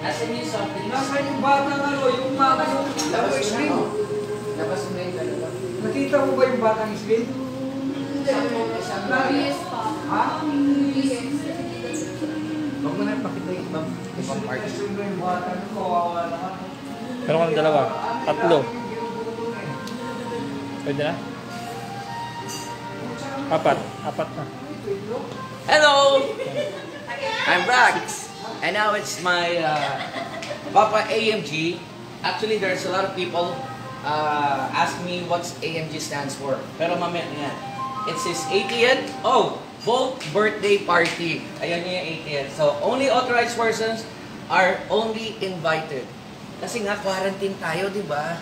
Nasaan yung soft drinks? Nasaan yung bata nga o, yung mama yung Labas screen? mo. Labas mo na yung dalawa. Nakita mo ba yung batang screen? Yes pa. Ha? Yes. Huwag mo na pakita yung ibang part. Yung bata nyo, kawawa naman. Pero kung dalawa, tatlo. Pwede na? Apat na. Hello! I'm back! And now it's my Papa AMG. Actually, there's a lot of people ask me what's AMG stands for. Pero mamaya na yan. It's his 80th. Oh! Both birthday party. Ayan yung 80th. So, only authorized persons are only invited. Kasi nga, quarantine tayo, di ba?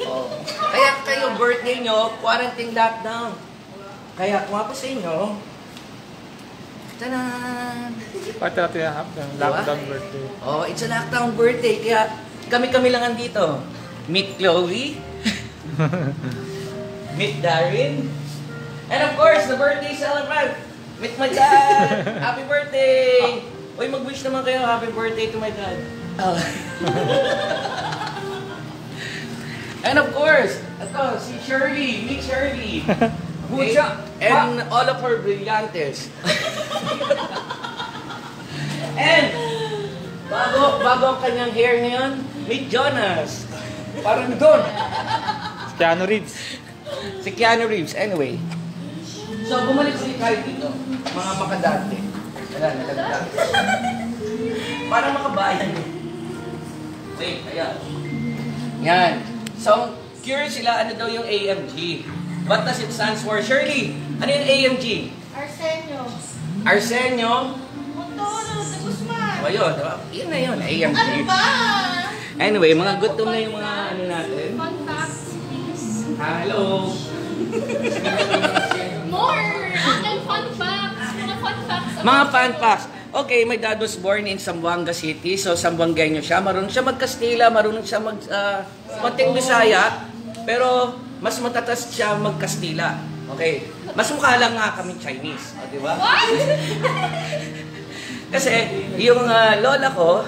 Oh. Kaya kayo, birthday nyo, quarantine lockdown. Kaya kung ako sa inyo, tanan! Pati natin yung lockdown birthday. Oh, it's a lockdown birthday. Kaya kami-kami lang andito. Meet Chloe. Meet Darren. And of course, the birthday celebrant. Meet my dad. Happy birthday! Uy, mag-wish naman kayo. Happy birthday to my dad. Oh. And of course, ito, si Shirley. Meet Shirley. Okay? And all of her brillantes. And bago ang kanyang hair ngayon, meet Jonas. Parang doon. Si Keanu Reeves. Si Keanu Reeves. Anyway. So, bumalik ulit tayo dito. Mga makadante. Ayan, nalagdag. Para makabayan. Wait, ayan. Yan. So, curious sila, ano daw yung AMG? What does it stand for? Shirley, ano yung AMG? Arsenio. Arsenio? Montoro, de Guzman. O yun, diba? Yun na yun, AMG. Ano ba? Anyway, mga gutom na yung mga ano natin. Fun facts, please. Hello! More! Ang fun facts. Mga fun facts. Mga fun facts. Okay, my dad was born in Zamboanga City. So, Zamboangueño siya. Marunong siya mag-Kastila, marunong siya konting Bisaya. Pero, mas matatas siya mag-Kastila. Okay? Mas mukha lang nga kami Chinese. O, di ba? What? Kasi, yung lola ko,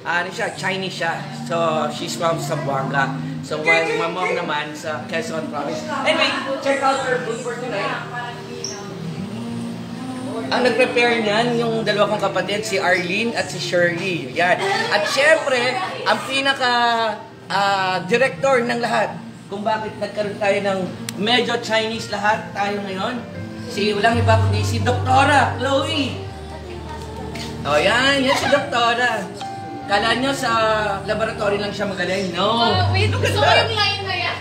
ano siya, Chinese siya. So, she's from Zamboanga. So, while my mom naman sa Quezon Province. Anyway, check out our food for tonight. Ang nag-prepare niyan, yung dalawa kong kapatid, si Arlene at si Shirley. Yan. At syempre, ang pinaka-director ng lahat, kung bakit nagkaroon tayo ng medyo Chinese lahat tayo ngayon, walang iba kundi si Doktora Chloe. O yan si Doktora. Kala nyo sa laboratory lang siya magaling? No. Wait, gusto ko yung line na yan.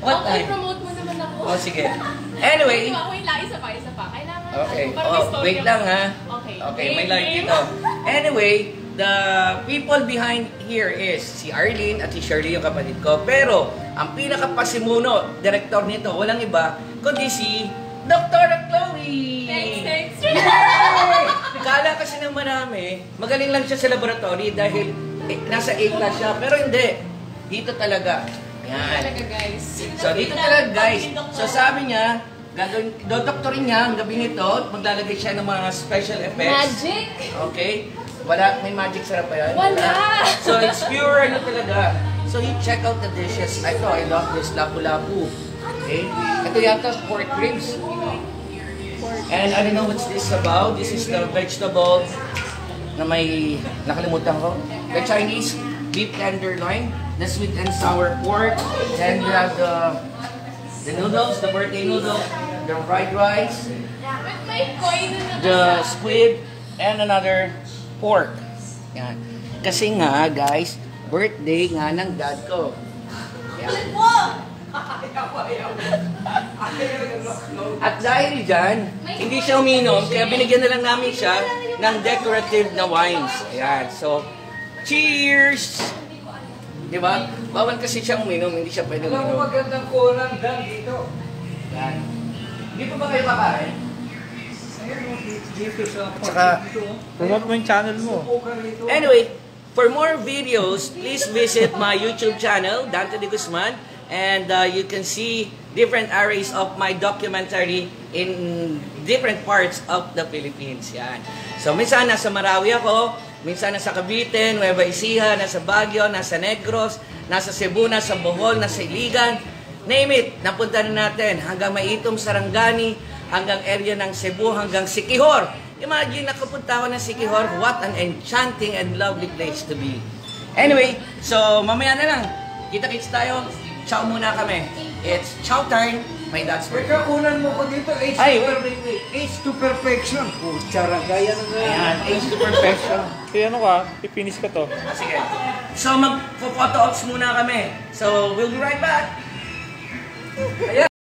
What Okay, time? promote mo naman ako. O sige. Anyway. Wait lang, isa pa. Kailangan. Okay. Para may story Wait lang ha. Okay. Okay, may light dito. Anyway, the people behind here is si Arlene at si Shirley, yung kapatid ko. Pero, ang pinakapasimuno, director nito, walang iba, kundi si Dr. Chloe! Thanks. Kala kasi ng marami, magaling lang siya sa laboratory dahil nasa A class siya. Pero hindi. Dito talaga. Yan. Talaga, guys. So, dito talaga, guys. So, sabi niya, gagawin, dodoktorin niya ang gabi nito at maglalagay siya ng mga special effects. Magic? Okay? Wala, may magic sarap pa yan? Wala! So, it's pure ano talaga. So, you check out the dishes. Ito, I love this. Lapu-lapu. Okay? Ito yata, pork ribs. And I don't know what's this about. This is the vegetable na may nakalimutan ko. The Chinese beef tenderloin, the sweet and sour pork, then we have the noodles, the birthday noodles, the fried rice, the squid, and another pork. Yan. Kasi nga, guys, birthday nga ng dad ko. Yan. At dahil dyan, hindi siya uminom, kaya binigyan na lang namin siya ng decorative na wines. Ayan, so, cheers! Diba? Bawal kasi siyang uminom, hindi siya pwede Alam mo uminom. magandang kulang dan dito. Yan. Hindi pa ba kayo kakain? Dito sa Tsaka, Promote mo yung channel mo. anyway, for more videos, please visit my YouTube channel, Dante de Guzman, and you can see different arrays of my documentary in different parts of the Philippines. Yan. So, minsan nasa Marawi ako, minsan nasa Cavite, Nueva Ecija, nasa Baguio, nasa Negros, nasa Cebu, nasa Bohol, nasa Iligan. Name it, napunta na natin hanggang Maitom, Sarangani, hanggang area ng Cebu, hanggang Siquijor. Imagine, nakapunta ako ng Siquijor, what an enchanting and lovely place to be. Anyway, so mamaya na lang, kita-kits tayo, ciao muna kami. It's ciao time, my dad's birthday. Teka, kunan mo ko dito. Ay, wait. Age to perfection. Putsara, gaya na nga. Ayan, age to perfection. Kaya ano ka, ipinis ko to. Sige. So, mag-photo ops muna kami. So, we'll be right back. Ayan.